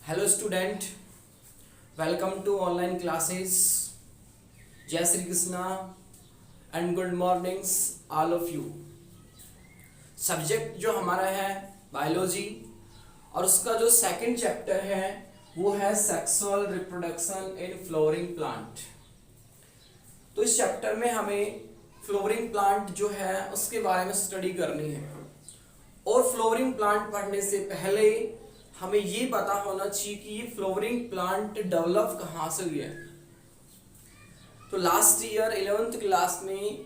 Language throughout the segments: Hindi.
Hello student, welcome to online classes. Jai Shri Krishna and good mornings all of you. Subject जो हमारा है बायोलॉजी और उसका जो सेकंड चैप्टर है वो है sexual reproduction in flowering plant. तो इस चैप्टर में हमें फ्लोवरिंग प्लांट जो है उसके बारे में स्टडी करनी है। और फ्लोवरिंग प्लांट पढ़ने से पहले हमें ये पता होना चाहिए कि ये फ्लोवरिंग प्लांट डेवलप कहाँ से हुआ है। तो लास्ट ईयर 11th क्लास में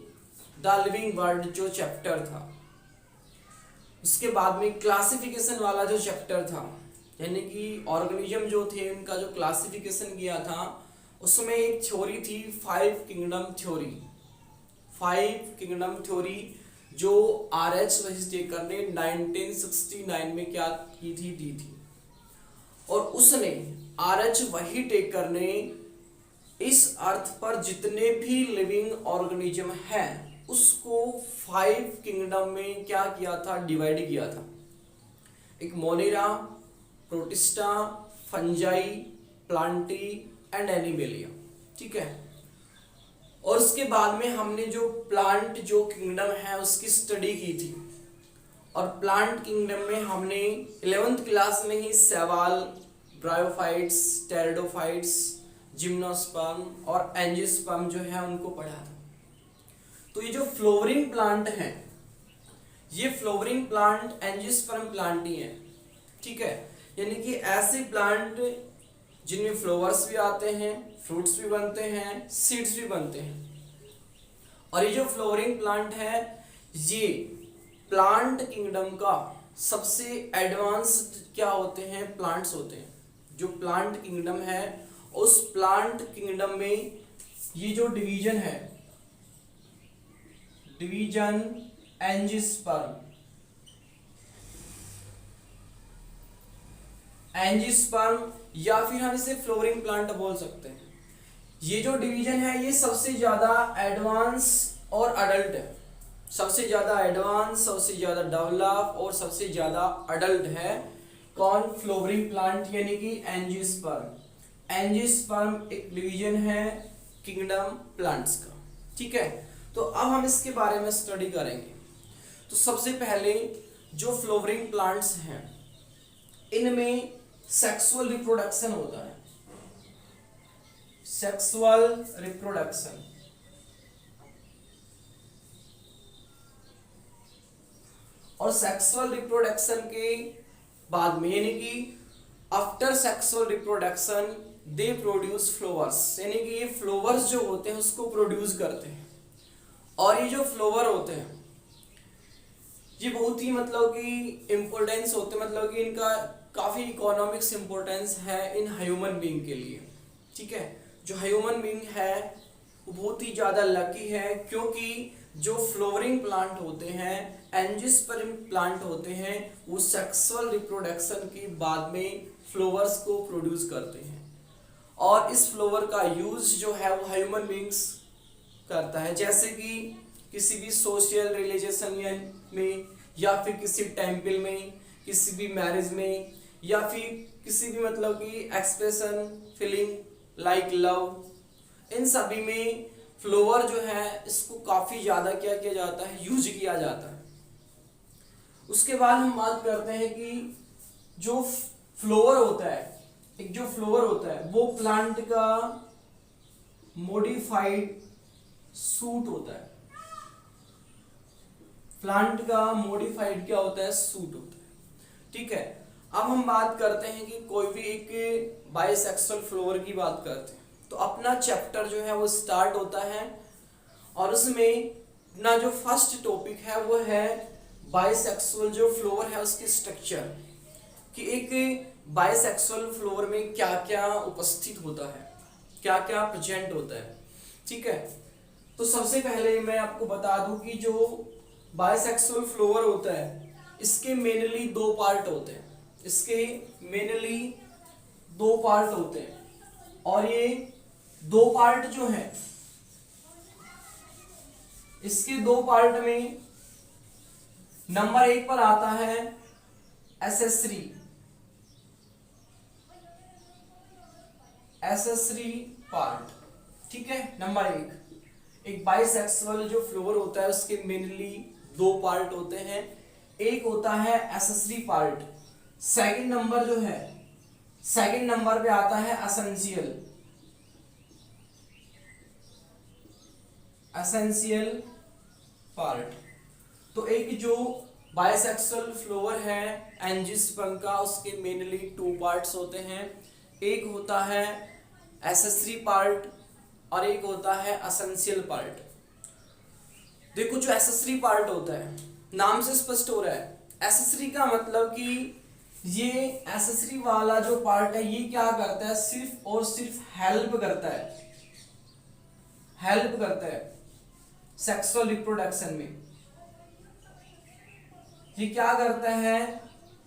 द लिविंग वर्ल्ड जो चैप्टर था, उसके बाद में क्लासिफिकेशन वाला जो चैप्टर था, यानी कि ऑर्गेनिज्म जो थे उनका जो क्लासिफिकेशन किया था, उसमें एक थ्योरी थी five kingdom theory. Five kingdom theory जो RH वेस्टेकर ने 1969 में क्या की थी, दी थी। और उसने RH वही टेकर ने इस अर्थ पर जितने भी लिविंग ऑर्गेनिज्म हैं उसको 5 किंगडम में क्या किया था, डिवाइड किया था। एक Monera, protista, fungi, Plantae and animalia. ठीक है। और उसके बाद में हमने जो प्लांट जो किंगडम है उसकी स्टडी की थी। और प्लांट किंगडम में हमने 11th क्लास में ही शैवाल, ब्रायोफाइट्स, टेरिडोफाइट्स, जिम्नोस्पर्म और एंजियोस्पर्म जो है उनको पढ़ा था। तो ये जो फ्लोवरिंग प्लांट हैं, ये फ्लोवरिंग प्लांट एंजियोस्पर्म प्लांट ही है। ठीक है। यानी कि ऐसे प्लांट जिनमें फ्लावर्स भी आते हैं, फ्रूट्स भी बनते हैं, सीड्स भी बनते हैं। और ये जो फ्लोवरिंग प्लांट है ये प्लांट किंगडम का सबसे एडवांस्ड क्या होते हैं, प्लांट्स होते हैं। जो प्लांट किंगडम है उस प्लांट किंगडम में ये जो डिवीजन है, डिवीजन एंजियोस्पर्म, एंजियोस्पर्म या फिर हम इसे फ्लोवरिंग प्लांट बोल सकते हैं। ये जो डिवीजन है ये सबसे ज्यादा एडवांस और अडल्ट है। सबसे ज्यादा एडवांस, सबसे ज्यादा डेवलप और सबसे ज्यादा अडल्ट है कौन, फ्लोवरिंग प्लांट यानी कि एंजियोस्पर्म। एंजियोस्पर्म एक डिवीजन है किंगडम प्लांट्स का। ठीक है। तो अब हम इसके बारे में स्टडी करेंगे। तो सबसे पहले जो फ्लोवरिंग प्लांट्स हैं इनमें सेक्सुअल रिप्रोडक्शन होता है। Sexual reproduction. और सेक्सुअल रिप्रोडक्शन के बाद में यानी कि after sexual reproduction they produce flowers, यानी कि ये फ्लावर्स जो होते हैं उसको प्रोड्यूस करते हैं। और ये जो फ्लावर होते हैं ये बहुत ही मतलब कि इम्पोर्टेंस होते हैं, मतलब कि इनका काफी इकोनॉमिक्स इम्पोर्टेंस है इन ह्यूमन बीइंग के लिए। ठीक है। जो ह्यूमन बीइंग है वो बहुत ही ज्यादा लकी है क्योंकि जो फ्लोवरिंग प्लांट होते हैं, एंजियोस्पर्म प्लांट होते हैं, वो सेक्सुअल रिप्रोडक्शन के बाद में फ्लावर्स को प्रोड्यूस करते हैं। और इस फ्लावर का यूज जो है वो ह्यूमन बीइंग्स करता है, जैसे कि किसी भी सोशल रिलेशन में या फिर किसी टेम्पल में, किसी भी मैरिज में, या फिर किसी भी मतलब कि एक्सप्रेशन, फीलिंग लाइक लव, इन सभी में फ्लावर जो है इसको काफी ज्यादा क्या किया जाता है, यूज किया जाता है। उसके बाद हम बात करते हैं कि जो फ्लावर होता है, एक जो फ्लावर होता है वो प्लांट का मॉडिफाइड सूट होता है। प्लांट का मॉडिफाइड क्या होता है, सूट होता है। ठीक है। अब हम बात करते हैं कि कोई भी एक बाइसेक्सुअल फ्लावर की बात करते हैं तो अपना चैप्टर जो है वो स्टार्ट होता है और उसमें अपना जो फर्स्ट टॉपिक है वो है बाइसेक्सुअल जो फ्लावर है उसकी स्ट्रक्चर, कि एक बाइसेक्सुअल फ्लावर में क्या क्या उपस्थित होता है, क्या क्या प्रेजेंट होता है। ठीक है। तो सबसे पहले मैं आपको बता दूं कि जो बाइसेक्सुअल फ्लावर होता है इसके मेनली दो पार्ट होते हैं। इसके मेनली दो पार्ट होते हैं और ये दो पार्ट जो है, इसके दो पार्ट में नंबर 1 पर आता है एसेसरी, एसेसरी पार्ट। ठीक है, नंबर एक बाइसेक्सुअल जो फ्लोवर होता है उसके मेनली दो पार्ट होते हैं, एक होता है एसेसरी पार्ट, सेकंड नंबर जो है, सेकंड नंबर पे आता है एसेंशियल पार्ट। तो एक जो बाइसेक्सुअल फ्लोवर है एंजियोस्पर्म का, उसके मेनली टू पार्ट्स होते हैं, एक होता है एसेसरी पार्ट और एक होता है एसेंशियल पार्ट। देखो जो एसेसरी पार्ट होता है, नाम से स्पष्ट हो रहा है, एसेसरी का मतलब कि ये एसेसरी वाला जो पार्ट है ये क्या करता है, सिर्फ और सिर्फ हेल्प करता है सेक्सुअल रिप्रोडक्शन में। ये क्या करता है,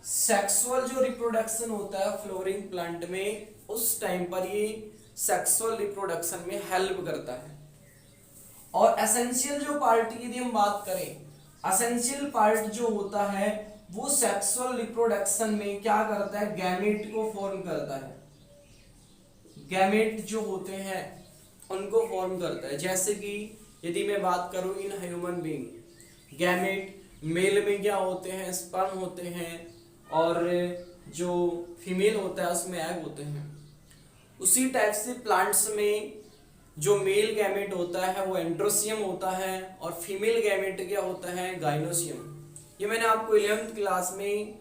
सेक्सुअल जो रिप्रोडक्शन होता है फ्लोरिंग प्लांट में, उस टाइम पर ये सेक्सुअल रिप्रोडक्शन में हेल्प करता है। और एसेंशियल जो पार्ट की यदि हम बात करें, एसेंशियल पार्ट जो होता है वो सेक्सुअल रिप्रोडक्शन में क्या करता है, गैमेट को फॉर्म करता है, गैमेट जो होते हैं उनको फॉर्म करता है। जैसे कि यदि मैं बात करूं in human being, gamete male में क्या होते हैं, स्पर्म होते हैं, और जो फीमेल होता है उसमें एग होते हैं। उसी टाइप से प्लांट्स में जो मेल गैमेट होता है वो एंड्रोसियम होता है और फीमेल गैमेट क्या होता है, गाइनोसियम। ये मैंने आपको 11th क्लास में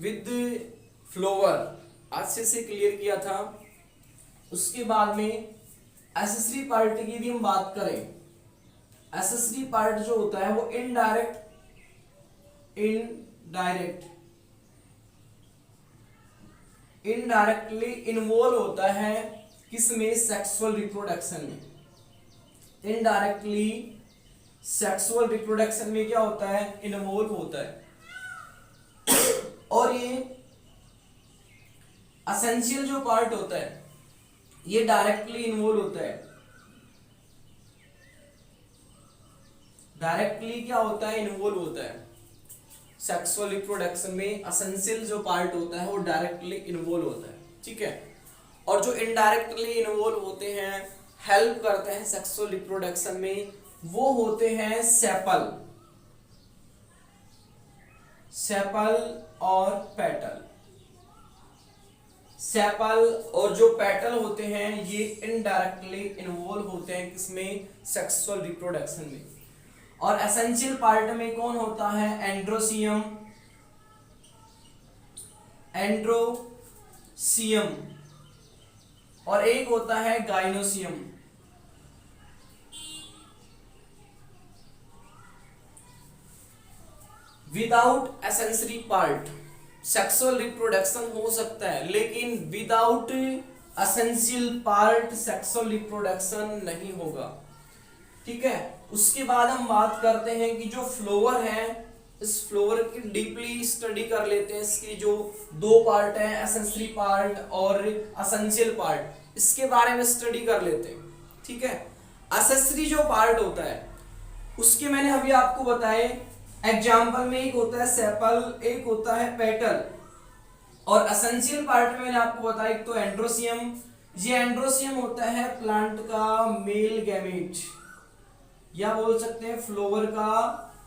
विद फ्लोवर अच्छे से क्लियर किया था। उसके बाद में एसेसरी पार्ट की यदि हम बात करें, एसेसरी पार्ट जो होता है वो इनडायरेक्टली इन्वॉल्व होता है किसमें, सेक्सुअल रिप्रोडक्शन में। इनडायरेक्टली सेक्सुअल रिप्रोडक्शन में क्या होता है, इन्वॉल्व होता है। और ये एसेंशियल जो पार्ट होता है ये डायरेक्टली इन्वॉल्व होता है। डायरेक्टली क्या होता है, इन्वॉल्व होता है सेक्सुअल रिप्रोडक्शन में। एसेंशियल जो पार्ट होता है वो डायरेक्टली इन्वॉल्व होता है। ठीक है, और जो इनडायरेक्टली इन्वॉल्व होते हैं, हेल्प करते हैं सेक्सुअल रिप्रोडक्शन में, वो होते हैं सेपल और पेटल। सेपल और जो पेटल होते हैं ये इनडायरेक्टली इन्वॉल्व होते हैं किसमें, सेक्सुअल रिप्रोडक्शन में। और एसेंशियल पार्ट में कौन होता है, एंड्रोसियम और एक होता है gynoecium. Without essential part sexual reproduction हो सकता है, लेकिन without essential part sexual reproduction नहीं होगा। ठीक है, उसके बाद हम बात करते हैं कि जो फ्लोवर है, इस फ्लोवर की डीपली स्टडी कर लेते हैं। इसकी जो दो पार्ट है, एसेंशियल पार्ट और एसेंशियल पार्ट, इसके बारे में स्टडी कर लेते हैं। ठीक है, एसेंशियल जो पार्ट होता है उसके मैंने अभी आपको बताए एग्जाम्पल में, एक होता है सेपल, एक होता है पेटल। और एसेंशियल पार्ट में मैंने आपको बताया एक तो एंड्रोसियम, ये एंड्रोसियम होता है प्लांट का मेल गैमेट, या बोल सकते हैं फ्लोवर का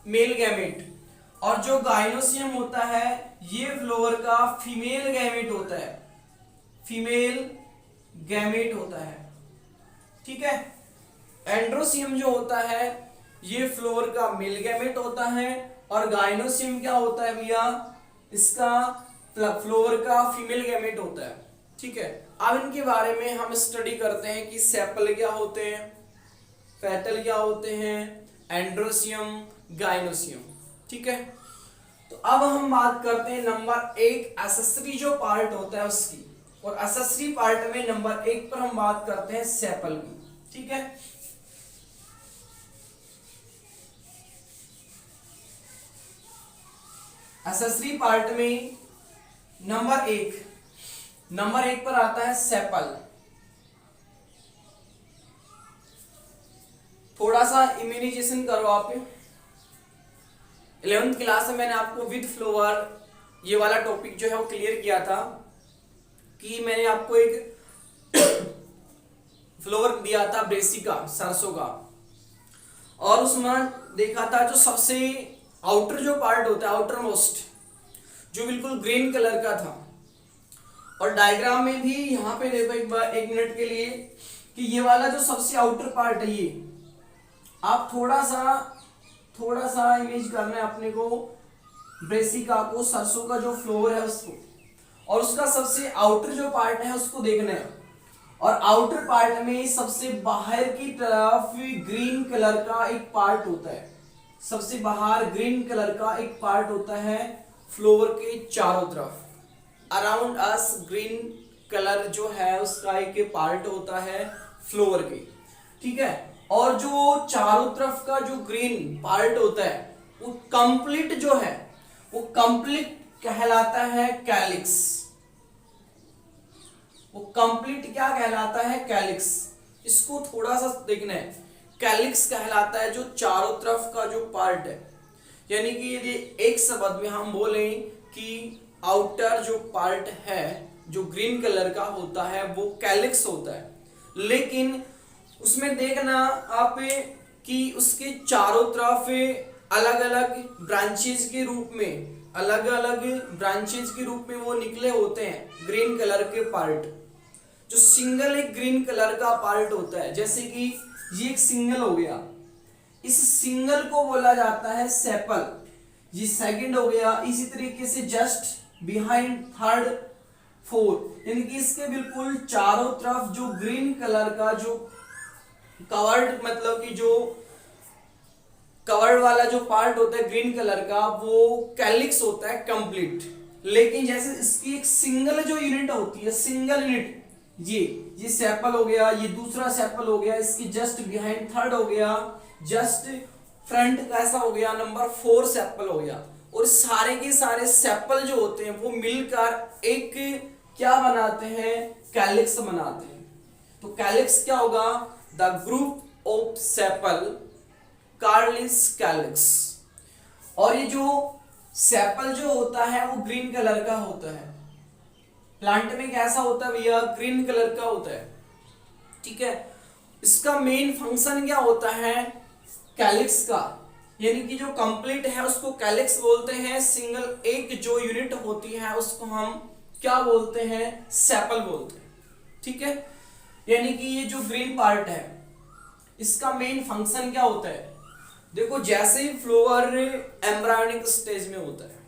मेल गैमेट। और जो गाइनोसियम होता है ये फ्लोवर का फीमेल गैमेट होता है, फीमेल गैमेट होता है। ठीक है, एंड्रोसियम जो होता है ये फ्लोवर का मेल गैमेट होता है, और गाइनोसियम क्या होता है भैया, इसका फ्लोवर का फीमेल गैमेट होता है। ठीक है, अब इनके बारे में हम स्टडी करते हैं कि सेपल क्या होते हैं, पेटल क्या होते हैं, एंड्रोसियम, गाइनोसियम। ठीक है, तो अब हम बात करते हैं नंबर 1 एसेसरी जो पार्ट होता है उसकी। और एसेसरी पार्ट में नंबर 1 पर हम बात करते हैं सेपल की। ठीक है, एसेसरी पार्ट में नंबर 1 पर आता है सेपल। थोड़ा सा इम्यूनाइजेशन करो आप। 11th क्लास में मैंने आपको विद फ्लोवर ये वाला टॉपिक जो है वो क्लियर किया था कि मैंने आपको एक फ्लोवर दिया था ब्रेसिका सरसों का, और उसमें देखा था जो सबसे आउटर जो पार्ट होता है, आउटर मोस्ट, जो बिल्कुल ग्रीन कलर का था। और डायग्राम में भी यहाँ पे देखो एक बार, 1 मिनट के लिए, कि ये वाला जो सबसे आउटर पार्ट है, ये आप थोड़ा सा इमेज करना है अपने को, ब्रेसिका को, सरसों का जो फ्लोर है उसको, और उसका सबसे आउटर जो पार्ट है उसको देखना है। और आउटर पार्ट में सबसे बाहर की तरफ ग्रीन कलर का एक पार्ट होता है, सबसे बाहर ग्रीन कलर का एक पार्ट होता है फ्लोर के चारों तरफ। अराउंड अस ग्रीन कलर जो है उसका एक पार्ट होता है फ्लोर के, ठीक है। और जो चारों तरफ का जो ग्रीन पार्ट होता है वो कंप्लीट जो है, वो कंप्लीट कहलाता है कैलिक्स। वो कंप्लीट क्या कहलाता है? कैलिक्स। इसको थोड़ा सा देखना है, कैलिक्स कहलाता है जो चारों तरफ का जो पार्ट है। यानी कि यदि एक शब्द में हम बोलें कि आउटर जो पार्ट है जो ग्रीन कलर का होता है वो कैलिक्स होता है, लेकिन उसमें देखना आप कि उसके चारों तरफ अलग अलग ब्रांचेज के रूप में, वो निकले होते हैं ग्रीन कलर के पार्ट। जो सिंगल एक ग्रीन कलर का पार्ट होता है, जैसे कि ये एक सिंगल हो गया, इस सिंगल को बोला जाता है सेपल, ये सेकंड हो गया। इसी तरीके से जस्ट बिहाइंड थर्ड, फोर्थ, यानी कि इसके बिल्कुल चारों तरफ जो ग्रीन कलर का जो कवर्ड, मतलब कि जो कवर्ड वाला जो पार्ट होता है ग्रीन कलर का, वो कैलिक्स होता है कंप्लीट। लेकिन जैसे इसकी एक सिंगल जो यूनिट होती है, सिंगल यूनिट, ये सेपल हो गया, ये दूसरा सेपल हो गया, इसकी जस्ट बिहाइंड थर्ड हो गया, जस्ट फ्रंट कैसा हो गया, नंबर 4 सेपल हो गया। और सारे के सारे सेपल जो होते हैं वो मिलकर एक क्या बनाते हैं? कैलिक्स बनाते हैं। तो कैलिक्स क्या होगा? द ग्रुप ऑफ सेपल कार्लिस कैलिक्स। और ये जो सेपल जो होता है वो ग्रीन कलर का होता है। प्लांट में कैसा होता है भैया? ग्रीन कलर का होता है, ठीक है। इसका मेन फंक्शन क्या होता है? कैलिक्स का, यानी कि जो कंप्लीट है उसको कैलिक्स बोलते हैं। सिंगल एक जो यूनिट होती है उसको हम क्या बोलते हैं? सेपल बोलते हैं, ठीक है। यानी कि ये जो ग्रीन पार्ट है इसका मेन फंक्शन क्या होता है? देखो, जैसे ही फ्लावर एम्ब्रायोनिक स्टेज में होता है,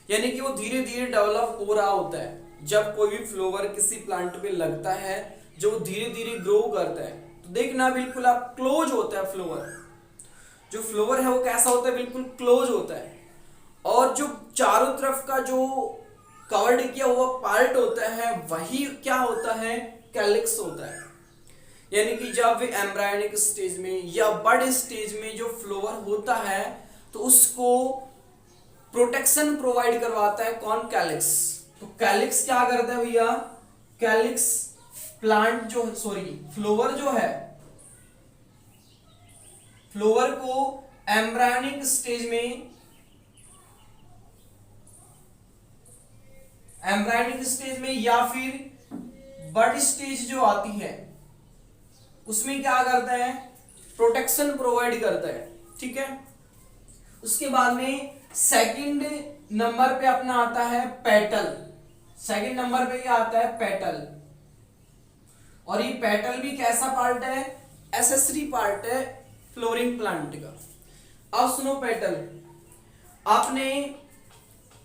यानी कि वो धीरे धीरे डेवलप हो रहा होता है। जब कोई भी फ्लावर किसी प्लांट पे लगता है, जो धीरे धीरे ग्रो करता है, तो देखना बिल्कुल आप क्लोज होता है फ्लावर। जो फ्लावर है वो कैसा होता है? बिल्कुल क्लोज होता है। और जो चारों तरफ का जो कवर्ड किया हुआ पार्ट होता है वही क्या होता है? कैलिक्स होता है। यानी कि जब एम्ब्रायोनिक स्टेज में या बड स्टेज में जो फ्लावर होता है तो उसको प्रोटेक्शन प्रोवाइड करवाता है कौन? कैलिक्स। तो कैलिक्स क्या करता है भैया? कैलिक्स प्लांट जो फ्लावर जो है, फ्लावर को एम्ब्रायोनिक स्टेज में या फिर बड स्टेज जो आती है उसमें क्या करता है? प्रोटेक्शन प्रोवाइड करता है, ठीक है। उसके बाद में सेकंड नंबर पे अपना आता है पेटल। सेकंड नंबर पे क्या आता है? पेटल। और ये पेटल भी कैसा पार्ट है? एसेसरी पार्ट है फ्लोरिंग प्लांट का। अब सुनो, पेटल आपने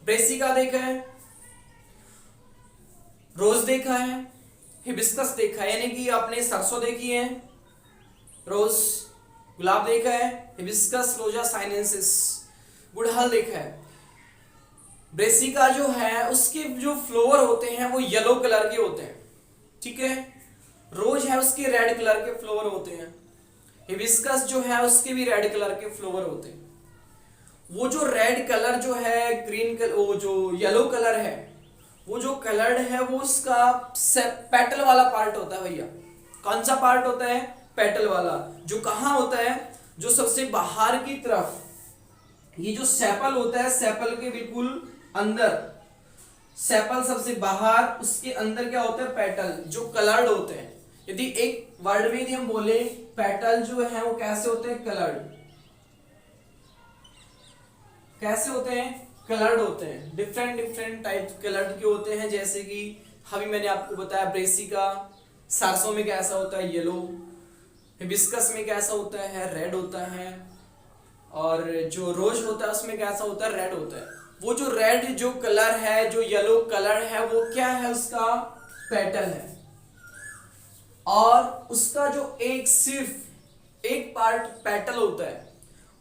ब्रेसिका देखा है, रोज देखा है, हिबिस्कस देखा है, यानी कि आपने सरसों देखी है, रोज गुलाब देखा है, हिबिस्कस रोजा साइनेंसिस गुड़हल देखा है। ब्रेसिका जो है उसके जो फ्लावर होते हैं वो येलो कलर के होते हैं, ठीक है। रोज है उसके रेड कलर के फ्लावर होते हैं। हिबिस्कस जो है उसके भी रेड कलर के फ्लावर होते हैं। वो जो रेड कलर जो है, ग्रीन कलर, वो जो येलो कलर है, वो जो कलर्ड है वो उसका पेटल वाला पार्ट होता है भैया। कौन सा पार्ट होता है? पेटल वाला। जो कहाँ होता है? जो सबसे बाहर की तरफ, ये जो सेपल होता है, सेपल के बिल्कुल अंदर सेपल सबसे बाहर, उसके अंदर क्या होता है पेटल जो कलर्ड होते हैं। यदि एक वर्ड में यदि हम बोले पेटल जो है वो कैसे होते हैं, कलर्ड, कैसे होते हैं, कलर्ड होते हैं। डिफरेंट डिफरेंट टाइप कलर्ड के होते हैं, जैसे कि अभी मैंने आपको बताया ब्रेसिका, सरसों में कैसा होता है येलो, हिबिस्कस में कैसा होता है रेड होता है, और जो रोज होता है उसमें कैसा होता है रेड होता है। वो जो रेड जो कलर है, जो येलो कलर है, वो क्या है, उसका पेटल है। और उसका जो एक सिर्फ एक पार्ट पेटल होता है।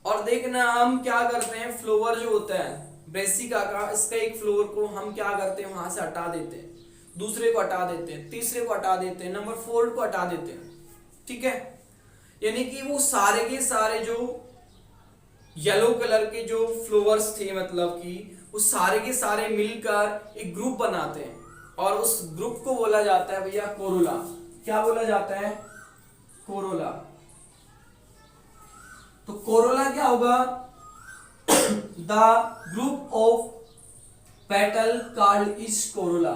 और देखना हम क्या करते हैं, फ्लावर जो होता है ब्रेसिका का, इसका एक फ्लावर को हम क्या करते हैं, वहां से हटा देते हैं, दूसरे को हटा देते हैं, तीसरे को हटा देते हैं, नंबर 4 को हटा देते हैं। ठीक है, यानी कि वो सारे के सारे जो येलो कलर के जो फ्लावर्स थे, मतलब कि वो सारे के सारे मिलकर एक ग्रुप बनाते हैं, और उस ग्रुप को बोला जाता है भैया कोरोला। क्या बोला जाता है, कोरोला। तो कोरोला क्या होगा, the group of petal called is Corolla.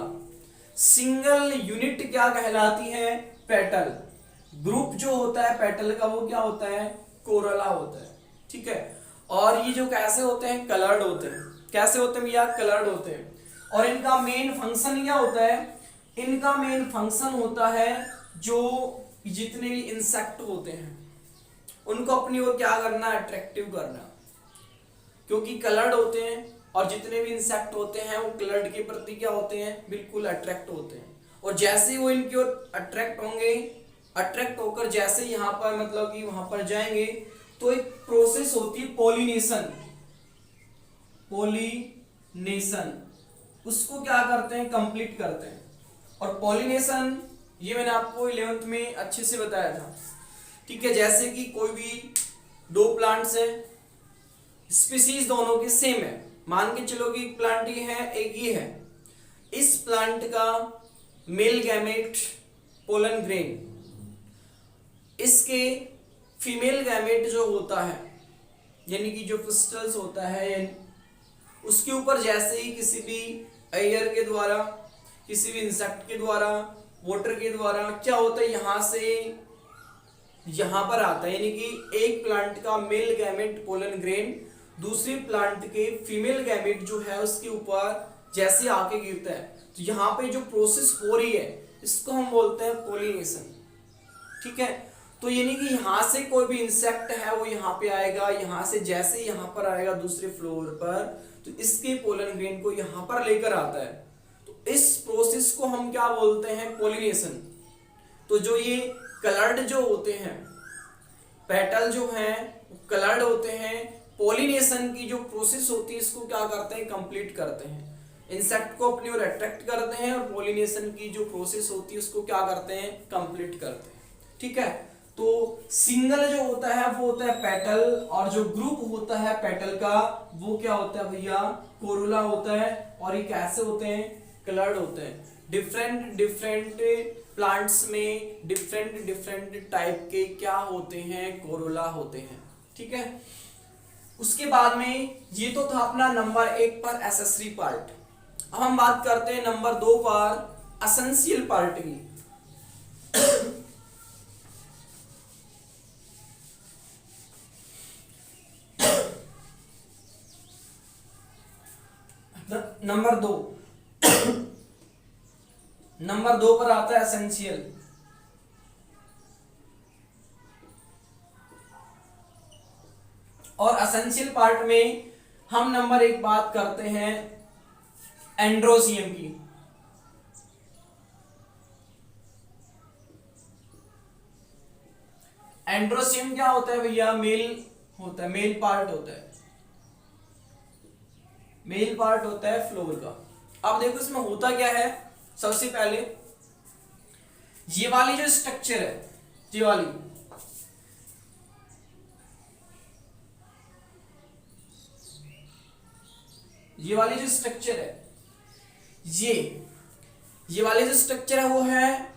Single unit क्या कहलाती है, पेटल। ग्रुप जो होता है पेटल का वो क्या होता है, कोरोला होता है। ठीक है, और ये जो कैसे होते हैं, कलर्ड होते हैं। कैसे होते हैं भैया, कलर्ड होते हैं। और इनका मेन फंक्शन क्या होता है, इनका मेन फंक्शन होता है जो जितने भी इंसेक्ट होते हैं उनको अपनी ओर क्या करना, अट्रैक्टिव करना। क्योंकि कलर्ड होते हैं, और जितने भी इंसेक्ट होते हैं वो कलर्ड के प्रति क्या होते हैं, बिल्कुल अट्रैक्ट होते हैं। और जैसे ही वो इनकी ओर अट्रैक्ट होंगे, अट्रैक्ट होकर जैसे यहाँ पर मतलब कि वहां पर जाएंगे, तो एक प्रोसेस होती है पॉलिनेशन। पॉलिनेशन उसको क्या करते हैं, कंप्लीट करते हैं। और पॉलिनेशन ये मैंने आपको 11th में अच्छे से बताया था। ठीक है, जैसे कि कोई भी दो प्लांट्स है, स्पीसीज दोनों के सेम है, मान के चलो कि एक प्लांट ये है, एक ये है। इस प्लांट का मेल गैमेट पोलन ग्रेन, इसके फीमेल गैमेट जो होता है, यानी कि जो पिस्टल्स होता है, उसके ऊपर जैसे ही किसी भी एयर के द्वारा, किसी भी इंसेक्ट के द्वारा, वाटर के द्वारा क्या होता है, यहां से यहां पर आता है। यानी कि एक प्लांट का मेल गैमेट पोलन ग्रेन दूसरे प्लांट के फीमेल गैमेट जो है उसके ऊपर जैसे आके गिरता है, तो यहाँ पे जो प्रोसेस हो रही है इसको हम बोलते हैं पॉलिनेशन। ठीक है, तो यानी कि यहाँ से कोई भी इंसेक्ट है वो यहाँ पे आएगा, यहाँ से जैसे यहाँ पर आएगा दूसरे फ्लोर पर, तो इसके पोलन ग्रेन को यहाँ पर लेकर आता है। तो इस प्रोसेस को हम क्या बोलते हैं, पॉलिनेशन। तो जो ये कलर्ड जो होते हैं पेटल जो हैं कलर्ड होते हैं, पॉलिनेशन की जो प्रोसेस होती है इसको क्या करते हैं, कंप्लीट करते हैं। इंसेक्ट को अपनी ओर अट्रैक्ट करते हैं, और पॉलिनेशन की जो प्रोसेस होती है उसको क्या करते हैं, कंप्लीट करते हैं। ठीक है, तो सिंगल जो होता है वो होता है पेटल, और जो ग्रुप होता है पेटल का वो क्या होता है भैया, कोरोला होता है। और ये कैसे होते हैं, कलर्ड होते हैं। डिफरेंट डिफरेंट प्लांट्स में डिफरेंट डिफरेंट टाइप के क्या होते हैं, कोरोला होते हैं। ठीक है, उसके बाद में ये तो था अपना नंबर 1 पर एसेसरी पार्ट। अब हम बात करते हैं नंबर 2 पर एसेंशियल पार्ट की। नंबर 2 नंबर 2 पर आता है एसेंशियल। और एसेंशियल पार्ट में हम नंबर 1 बात करते हैं एंड्रोसियम की। एंड्रोसियम क्या होता है भैया, मेल होता है, मेल पार्ट होता है, मेल पार्ट होता है फ्लोर का। अब देखो इसमें होता क्या है, सबसे पहले ये वाली जो स्ट्रक्चर है, ये वाली जो स्ट्रक्चर है, ये वाली जो स्ट्रक्चर है वो है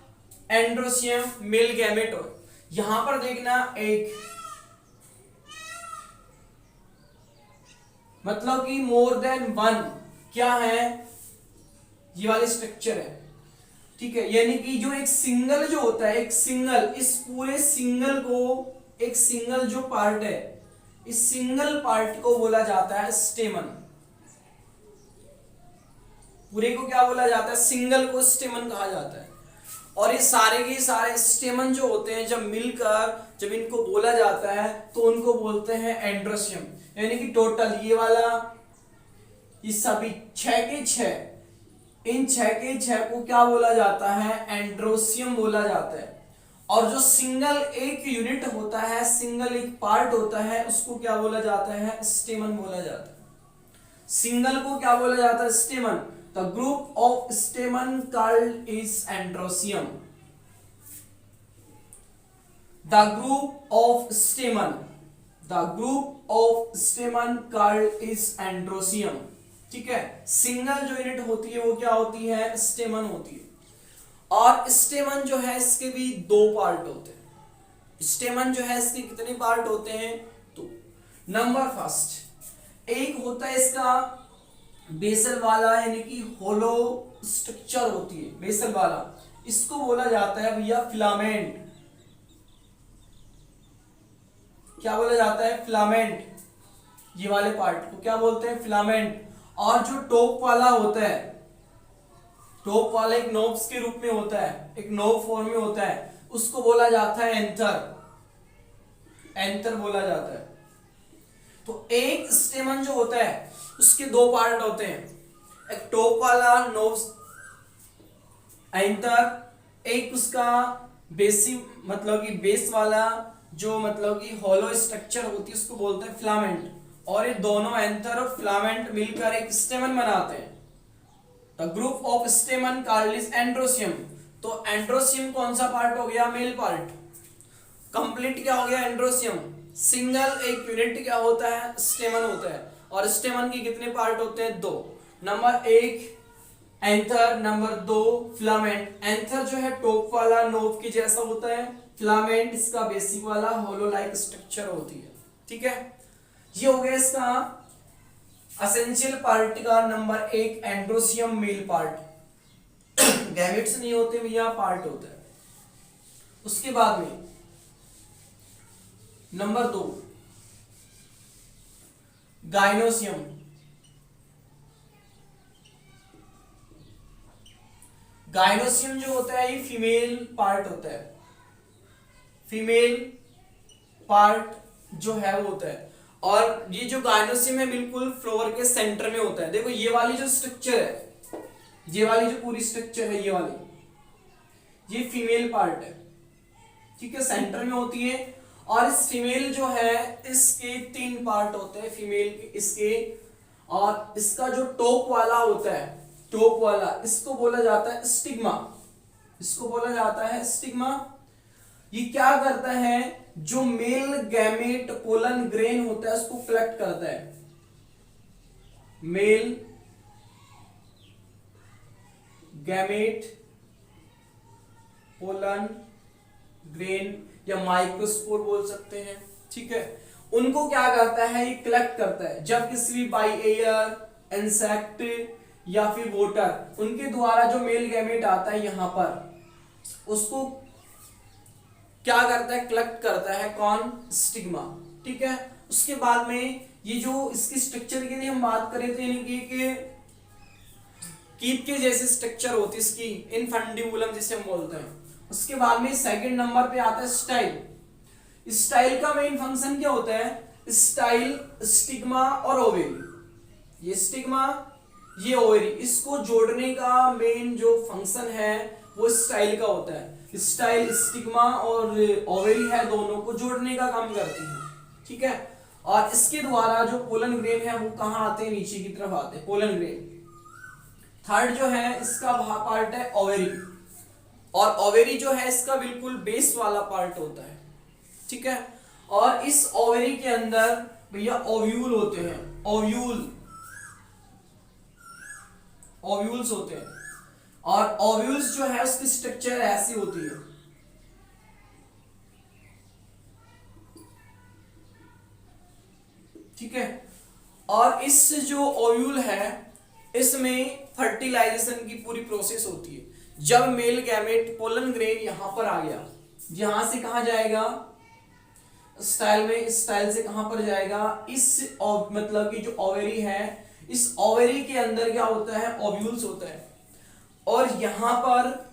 एंड्रोसियम मेल गैमेटोर। यहां पर देखना एक, मतलब कि मोर देन वन क्या है, ये वाले स्ट्रक्चर है, ठीक है। यानी कि जो एक सिंगल जो होता है, एक सिंगल, इस पूरे सिंगल को, एक सिंगल जो पार्ट है, इस सिंगल पार्ट को बोला जाता है स्टेमन। पूरे को क्या बोला जाता है? सिंगल को स्टेमन कहा जाता है। और ये सारे के सारे स्टेमन जो होते हैं, जब मिलकर जब इनको बोला जाता है तो उनको बोलते हैं एंड्रोसियम। यानी कि टोटल ये वाला, ये सभी 6 के 6, इन 6 के 6 को क्या बोला जाता है? एंड्रोसियम बोला जाता है। और जो सिंगल एक यूनिट होता है, सिंगल एक पार्ट होता है, उसको क्या बोला जाता है? स्टेमन बोला जाता है। सिंगल को क्या बोला जाता है? स्टेमन। The group of stamen called is androsium. The group of stamen, the group of stamen called is androsium. ठीक है, सिंगल जो यूनिट होती है वो क्या होती है? स्टेमन होती है। और स्टेमन जो है इसके भी 2 पार्ट होते हैं। स्टेमन जो है इसके कितने पार्ट होते हैं? तो नंबर फर्स्ट, एक होता है इसका बेसल वाला, यानी कि होलो स्ट्रक्चर होती है बेसल वाला, इसको बोला जाता है भैया फिलामेंट। क्या बोला जाता है? फिलामेंट। ये वाले पार्ट को क्या बोलते हैं? फिलामेंट। और जो टॉप वाला होता है, टॉप वाला एक नोब्स के रूप में होता है, एक नोब फॉर्म में होता है, उसको बोला जाता है एंथर। एंथर बोला जाता है। तो एक स्टेमन जो होता है उसके 2 पार्ट होते हैं, एक टॉप वाला नोब्स एंथर, एक उसका बेसी मतलब कि बेस वाला जो मतलब कि होलो स्ट्रक्चर होती है, उसको बोलते हैं फिलामेंट। और ये दोनों एंथर और फिलामेंट मिलकर एक स्टेमन बनाते हैं। The group of स्टेमन called is androecium. तो एंड्रोसियम कौन सा पार्ट हो गया? Male part. कंप्लीट क्या हो गया? एंड्रोसियम। सिंगल एक यूनिट क्या होता है? स्टेमन होता है। और स्टेमन के कितने पार्ट होते हैं? 2। Number 1 anther, number 2 filament. Anther जो है टॉप वाला नोब के जैसा होता है, फिलामेंट इसका बेसिक वाला होलो लाइक स्ट्रक्चर होती है, ठीक है। ये हो गया इसका एसेंशियल पार्ट का number 1 androecium male part. Gametes नहीं होते भैया, पार्ट होता है। उसके बाद में नंबर 2 गाइनोसियम। गाइनोसियम जो होता है ये फीमेल पार्ट होता है। फीमेल पार्ट जो है वो होता है। और ये जो गाइनोसियम है बिल्कुल फ्लोर के सेंटर में होता है। देखो ये वाली जो स्ट्रक्चर है, ये वाली जो पूरी स्ट्रक्चर है, ये वाली, ये फीमेल पार्ट है, ठीक है, सेंटर में होती है। और इस फीमेल जो है इसके 3 पार्ट होते हैं फीमेल के, इसके। और इसका जो टॉप वाला होता है, टॉप वाला, इसको बोला जाता है स्टिग्मा। इसको बोला जाता है स्टिग्मा। ये क्या करता है? जो मेल गैमेट पोलन ग्रेन होता है उसको कलेक्ट करता है। मेल गैमेट पोलन ग्रेन या माइक्रोस्पोर बोल सकते हैं, ठीक है। उनको क्या करता है? ये कलेक्ट करता है। जब किसी भी बाई एयर, इंसेक्ट या फिर वोटर, उनके द्वारा जो मेल गैमेट आता है यहां पर, उसको क्या करता है? कलेक्ट करता है। कौन? स्टिग्मा, ठीक है। उसके बाद में ये जो इसकी स्ट्रक्चर की हम बात करें तो यानी कि कीप के जैसे स्ट्रक्चर होती है इसकी, इनफंडिबुलम जिसे हम बोलते हैं। उसके बाद में सेकंड नंबर पे आता है स्टाइल। स्टाइल का मेन फंक्शन क्या होता है? स्टाइल, स्टिग्मा और ओवेरी। ये स्टिग्मा, ये ओवेरी, इसको जोड़ने का मेन जो फंक्शन है वो स्टाइल का होता है। स्टाइल स्टिग्मा और ओवेरी है, दोनों को जोड़ने का काम करती है, ठीक है। और इसके द्वारा जो पोलन ग्रेन है वो कहां आते हैं? नीचे की तरफ आते हैं पोलन ग्रेन। थर्ड जो है इसका पार्ट है ओवेरी। और ओवेरी जो है इसका बिल्कुल बेस वाला पार्ट होता है, ठीक है। और इस ओवेरी के अंदर भैया ओव्यूल होते हैं। ओव्यूल्स होते हैं। और ओव्यूल्स जो है उसकी स्ट्रक्चर ऐसी होती है, ठीक है। और इस जो ओव्यूल है इसमें फर्टिलाइजेशन की पूरी प्रोसेस होती है। जब मेल गैमेट पोलन ग्रेन यहां पर आ गया, यहां से कहां जाएगा स्टाइल में, इस स्टाइल से कहां पर जाएगा, इस मतलब कि जो ओवेरी है, इस ओवेरी के अंदर क्या होता है, ओव्यूल्स होता है। और यहां पर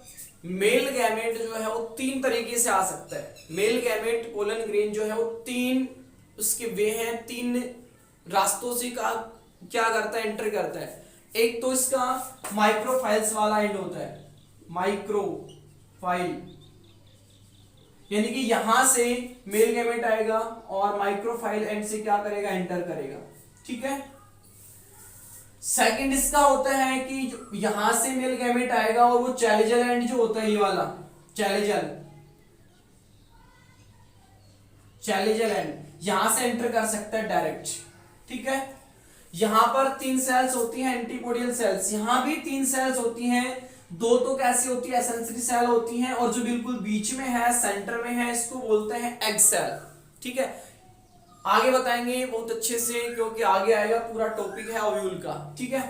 मेल गैमेट जो है वो तीन तरीके से आ सकता है। मेल गैमेट पोलन ग्रेन जो है वो तीन उसके वे हैं, तीन रास्तों से का क्या करता है, एंटर करता है। एक तो इसका माइक्रोफाइल्स वाला एंड होता है, माइक्रोफाइल, यानी कि यहां से मेल गैमेट आएगा और माइक्रोफाइल एंड से क्या करेगा, एंटर करेगा। ठीक है। सेकंड इसका होता है कि यहां से मेल गैमेट आएगा और वो चैलेजल एंड जो होता है, ये वाला चैलेजल एंड यहां से एंटर कर सकता है डायरेक्ट। ठीक है। यहां पर तीन सेल्स होती हैं एंटीपोडियल सेल्स, यहां भी तीन सेल्स होती हैं, दो तो कैसी होती है, एसेंशियली सेल होती हैं, और जो बिल्कुल बीच में है, सेंटर में है, इसको बोलते हैं एग सेल। ठीक है। आगे बताएंगे बहुत अच्छे से, क्योंकि आगे आएगा पूरा टॉपिक है ओव्यूल का। ठीक है।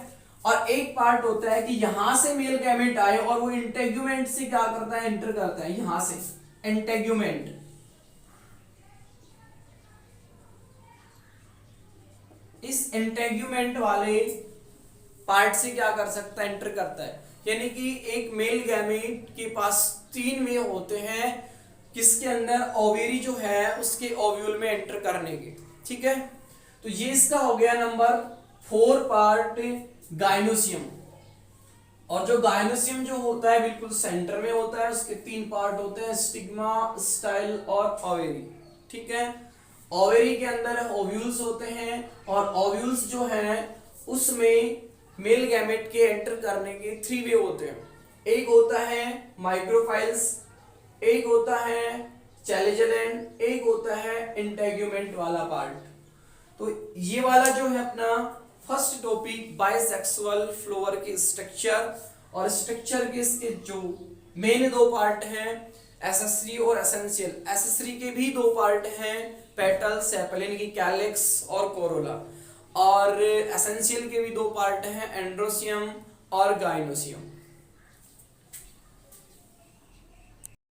और एक पार्ट होता है कि यहां से मेल गैमेट आए और वो इंटेग्यूमेंट से क्या करता है, एंटर करता है, यहां से इंटेग्यूमेंट, इस इंटेग्यूमेंट वाले पार्ट से क्या कर सकता है, एंटर करता है। यानी कि एक मेल गैमेट के पास तीन वे होते हैं किसके अंदर, ओवेरी जो है उसके ओव्यूल में एंटर करने के। ठीक है। तो ये इसका हो गया नंबर 4 पार्ट गाइनोसियम। और जो गाइनोसियम जो होता है बिल्कुल सेंटर में होता है, उसके तीन पार्ट होते हैं, स्टिग्मा, स्टाइल और ओवेरी। ठीक है। ओवेरी के अंदर ओव्यूल्स होते हैं और ओव्यूल्स जो है उसमें मेल गैमेट के एंटर करने के थ्री वे होते हैं। एक होता है माइक्रोफाइल्स, एक होता है चैलेजल एंड, एक होता है इंटेग्यूमेंट वाला पार्ट। तो ये वाला जो है अपना फर्स्ट टॉपिक बाइसेक्सुअल फ्लोवर के स्ट्रक्चर, और स्ट्रक्चर के इसके जो मेन दो पार्ट हैं, एसेसरी और एसेंशियल। एसेसरी के भी दो पार्ट हैं, पेटल, सेपल यानी कि कैलिक्स और कोरोला, और एसेंशियल के भी दो पार्ट हैं, एंड्रोसियम और गाइनोसियम।